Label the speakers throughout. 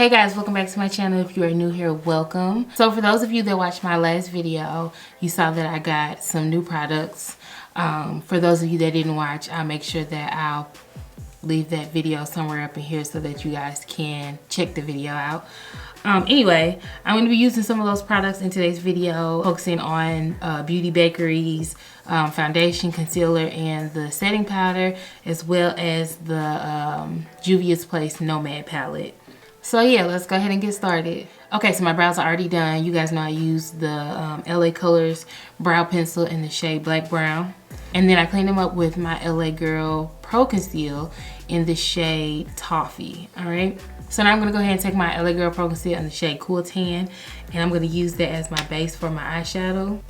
Speaker 1: Hey guys, welcome back to my channel. If you are new here, welcome. So for those of you that watched my last video, you saw that I got some new products. For those of you that didn't watch, I'll make sure that I'll leave that video somewhere up in here so that you guys can check the video out. Anyway, I'm going to be using some of those products in today's video, focusing on Beauty Bakerie's foundation, concealer, and the setting powder, as well as the Juvia's Place Nomad palette. So yeah, let's go ahead and get started. Okay, so my brows are already done. You guys know I used the LA Colors brow pencil in the shade Black Brown. And then I cleaned them up with my LA Girl Pro Conceal in the shade Toffee, all right? So now I'm gonna go ahead and take my LA Girl Pro Conceal in the shade Cool Tan, and I'm gonna use that as my base for my eyeshadow.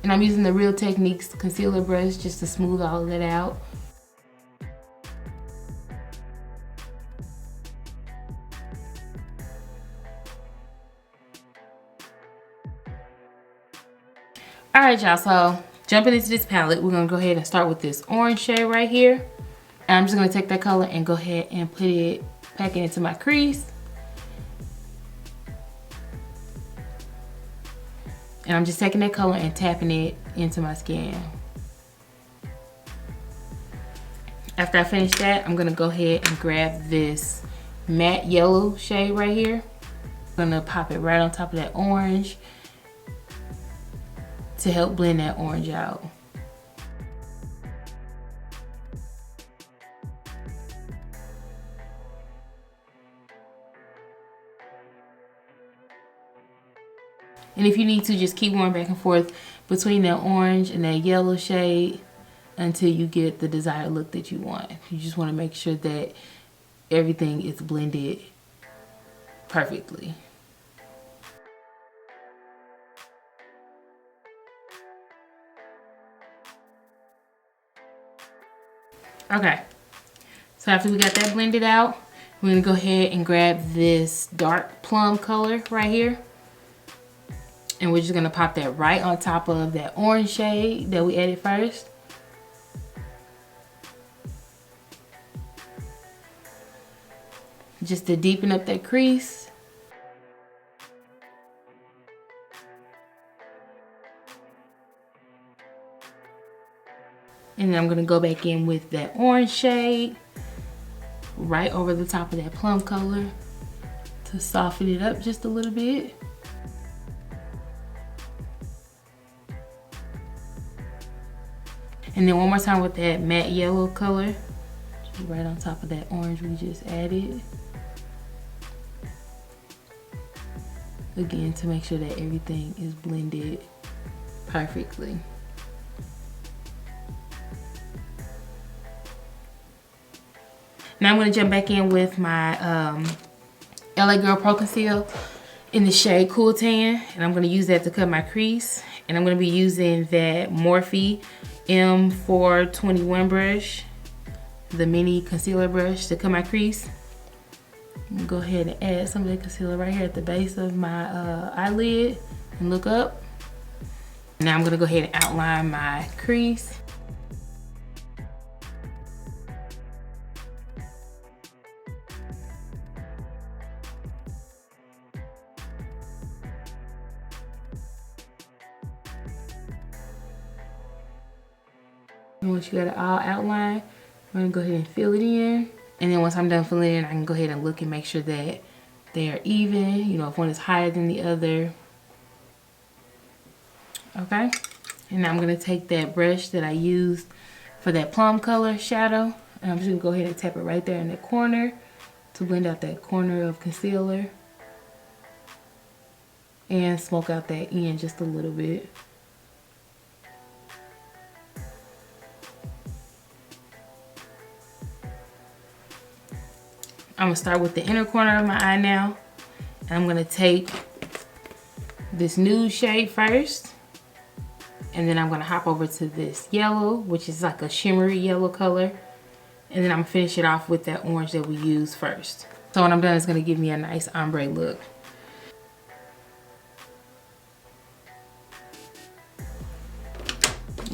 Speaker 1: And I'm using the Real Techniques concealer brush just to smooth all of that out. All right, y'all, so jumping into this palette, we're gonna go ahead and start with this orange shade right here. And I'm just gonna take that color and go ahead and pack it into my crease. And I'm just taking that color and tapping it into my skin. After I finish that, I'm gonna go ahead and grab this matte yellow shade right here. I'm gonna pop it right on top of that orange to help blend that orange out. And if you need to, just keep going back and forth between that orange and that yellow shade until you get the desired look that you want. You just want to make sure that everything is blended perfectly. Okay, so after we got that blended out, we're gonna go ahead and grab this dark plum color right here. And we're just gonna pop that right on top of that orange shade that we added first. Just to deepen up that crease. And then I'm gonna go back in with that orange shade right over the top of that plum color to soften it up just a little bit. And then one more time with that matte yellow color, just right on top of that orange we just added. Again, to make sure that everything is blended perfectly. Now I'm gonna jump back in with my LA Girl Pro Conceal in the shade Cool Tan, and I'm gonna use that to cut my crease. And I'm gonna be using that Morphe M421 brush, the mini concealer brush, to cut my crease. I'm gonna go ahead and add some of that concealer right here at the base of my eyelid and look up. Now I'm gonna go ahead and outline my crease. And once you got it all outlined, I'm gonna go ahead and fill it in. And then once I'm done filling it in, I can go ahead and look and make sure that they are even, you know, if one is higher than the other. Okay, and now I'm gonna take that brush that I used for that plum color shadow, and I'm just gonna go ahead and tap it right there in the corner to blend out that corner of concealer and smoke out that end just a little bit. I'm gonna start with the inner corner of my eye now. And I'm gonna take this nude shade first. And then I'm gonna hop over to this yellow, which is like a shimmery yellow color. And then I'm gonna finish it off with that orange that we used first. So when I'm done, it's gonna give me a nice ombre look.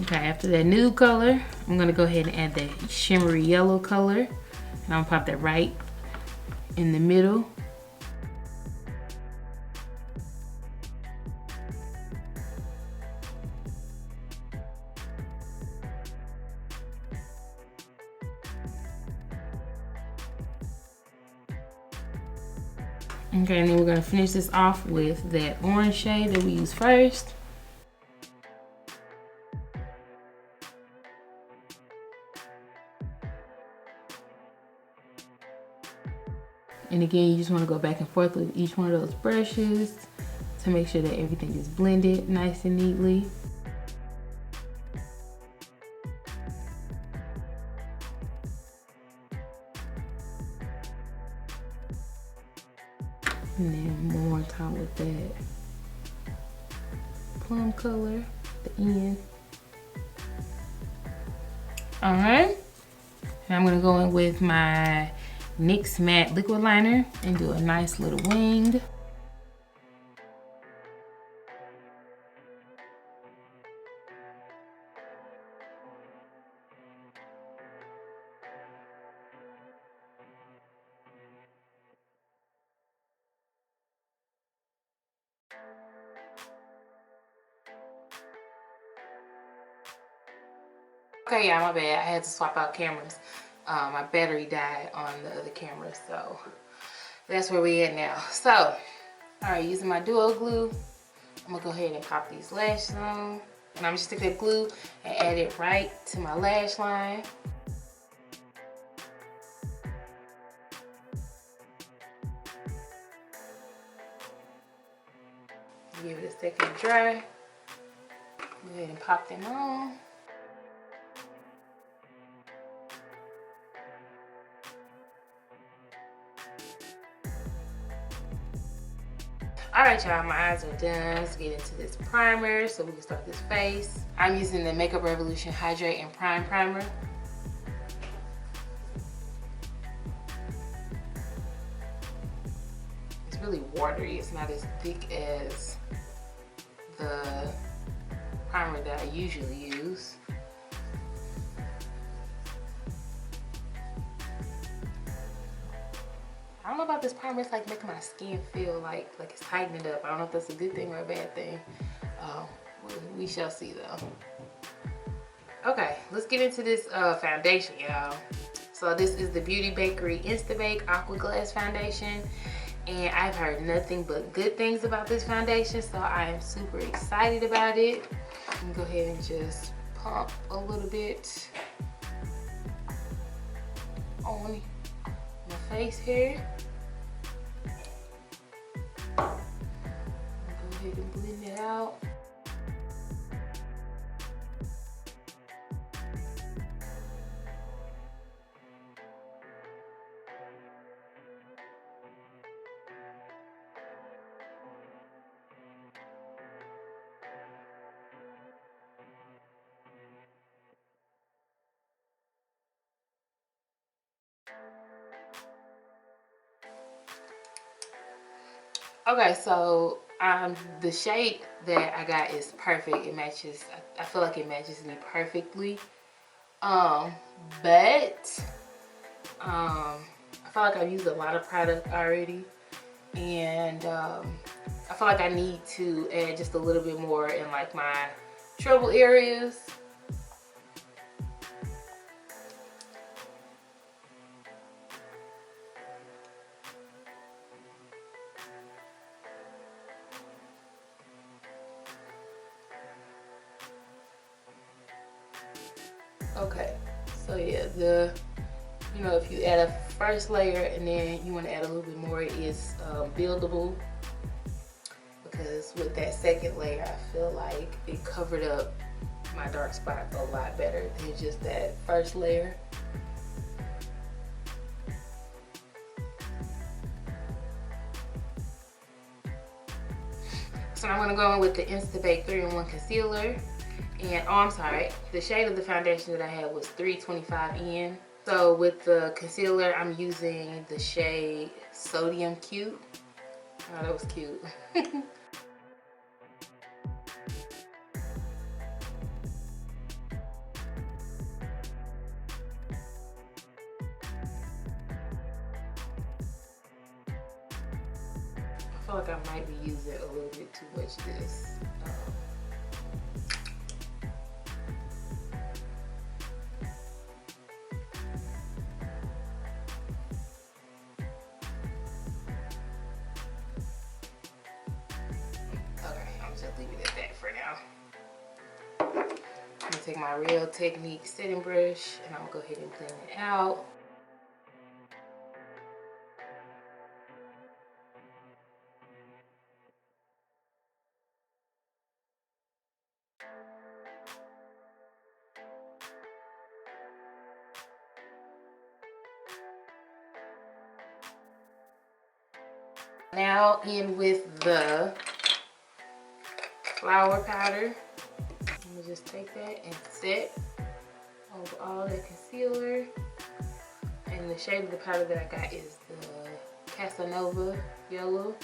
Speaker 1: Okay, after that nude color, I'm gonna go ahead and add that shimmery yellow color. And I'm gonna pop that right in the middle. Okay, and then we're gonna finish this off with that orange shade that we used first. And again, you just wanna go back and forth with each one of those brushes to make sure that everything is blended nice and neatly. And then one more time with that plum color at the end. All right, and I'm gonna go in with my NYX matte liquid liner and do a nice little wing. Okay, yeah, my bad. I had to swap out cameras. My battery died on the other camera, so that's where we at now. So, all right, using my duo glue, I'm gonna go ahead and pop these lashes on. And I'm just take that glue and add it right to my lash line. Give it a second to dry. Go ahead and pop them on. All right, y'all, my eyes are done. Let's get into this primer so we can start this face. I'm using the Makeup Revolution Hydrate and Prime Primer. It's really watery. It's not as thick as the primer that I usually use. I don't know about this primer. It's like making my skin feel like it's tightening up. I don't know if that's a good thing or a bad thing. We shall see though. Okay, let's get into this foundation, y'all. So this is the Beauty Bakerie Instabake Aqua Glass Foundation. And I've heard nothing but good things about this foundation, so I am super excited about it. I'm gonna go ahead and just pump a little bit on my face here. Go ahead and blend it out. Okay, so the shade that I got is perfect. It matches, I feel like it matches me perfectly. But I feel like I've used a lot of product already, and I feel like I need to add just a little bit more in like my trouble areas. Okay, so yeah, if you add a first layer and then you want to add a little bit more, it's buildable, because with that second layer I feel like it covered up my dark spots a lot better than just that first layer. So I'm going to go in with the Instabake 3-in-1 Concealer. And, oh, I'm sorry, the shade of the foundation that I had was 325N. So with the concealer, I'm using the shade Sodium Cute. Oh, that was cute. feel like I might be using a little bit too much of this. Okay, I'm just gonna leave it at that for now. I'm gonna take my Real Technique setting brush and I'm gonna go ahead and blend it out. Now in with the flour powder. I'm gonna just take that and set over all that concealer. And the shade of the powder that I got is the Casanova Yellow.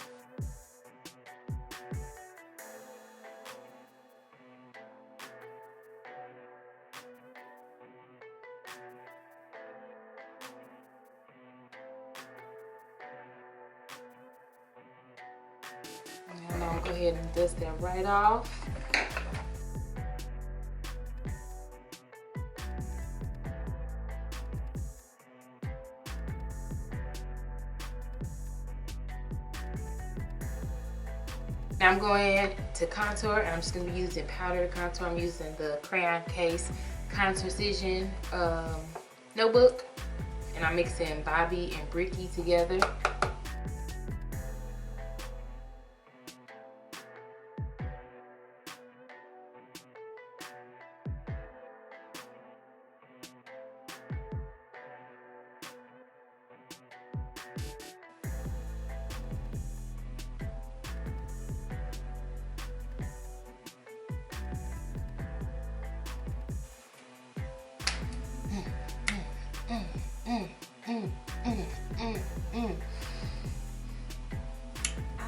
Speaker 1: And I'm gonna go ahead and dust that right off. Now I'm going to contour, and I'm just going to be using powder contour. I'm using the Crayon Case Contourization notebook, and I'm mixing Bobby and Bricky together.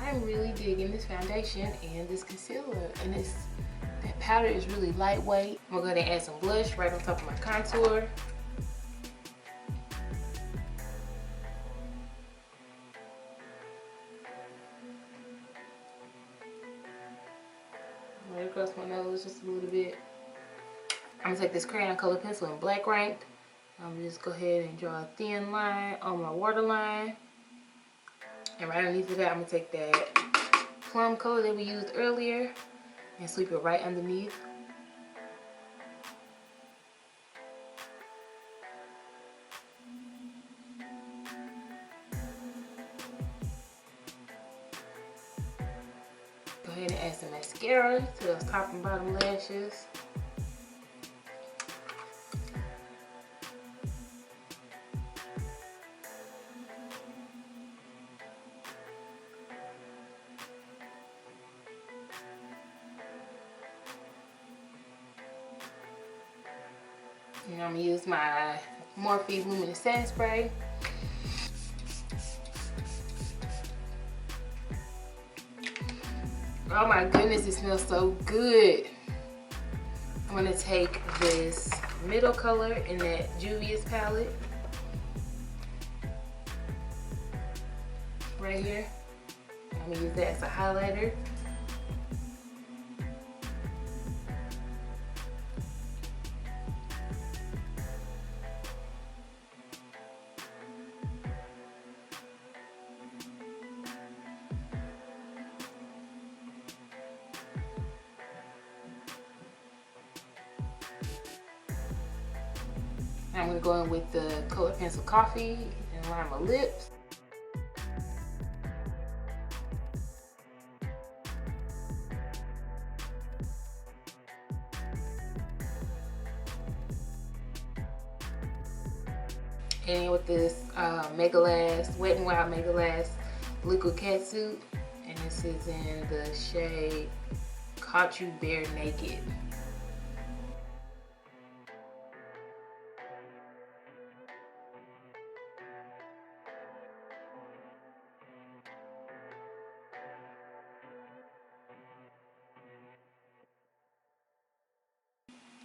Speaker 1: I'm really digging this foundation and this concealer, and that powder is really lightweight. I'm gonna go ahead and add some blush right on top of my contour. Right across my nose just a little bit. I'm gonna take this crayon color pencil in Black Ranked. I'm gonna just go ahead and draw a thin line on my waterline. And right underneath of that, I'm gonna take that plum color that we used earlier and sweep it right underneath. Go ahead and add some mascara to those top and bottom lashes. And I'm gonna use my Morphe Luminous Setting Spray. Oh my goodness, it smells so good. I'm gonna take this middle color in that Juvia's palette right here. I'm gonna use that as a highlighter. I'm going to go in with the Color Pencil Coffee and line my lips. And with this Mega Last, Wet n Wild Mega Last Liquid Catsuit. And this is in the shade Caught You Bare Naked.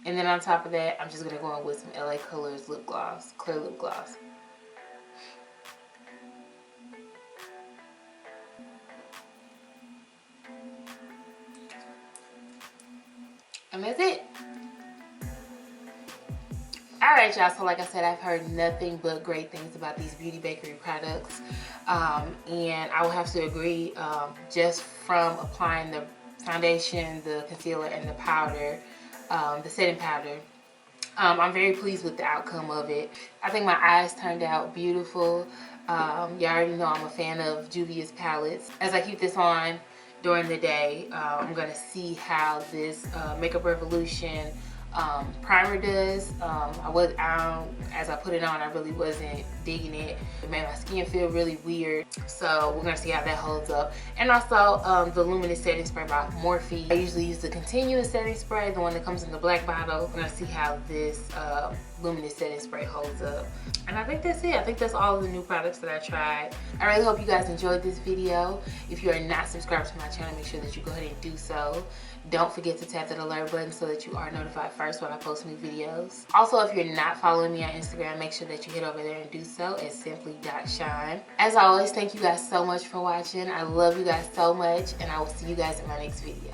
Speaker 1: And then on top of that, I'm just going to go in with some LA Colors lip gloss, clear lip gloss. And that's it. Alright y'all, so like I said, I've heard nothing but great things about these Beauty Bakerie products. And I will have to agree, just from applying the foundation, the concealer, and the powder, the setting powder, I'm very pleased with the outcome of it. I think my eyes turned out beautiful. Y'all already know I'm a fan of Juvia's palettes. As I keep this on during the day, I'm going to see how this Makeup Revolution primer does. As I put it on, I really wasn't digging it. It made my skin feel really weird, so we're gonna see how that holds up. And also the luminous setting spray by Morphe. I usually use the continuous setting spray, the one that comes in the black bottle. We're gonna see how this luminous setting spray holds up. And I think that's it. I think that's all of the new products that I tried. I really hope you guys enjoyed this video. If you are not subscribed to my channel, make sure that you go ahead and do so. Don't forget to tap that alert button so that you are notified first when I post new videos. Also, if you're not following me on Instagram, make sure that you head over there and do so at simply.shon. As always, thank you guys so much for watching. I love you guys so much, and I will see you guys in my next video.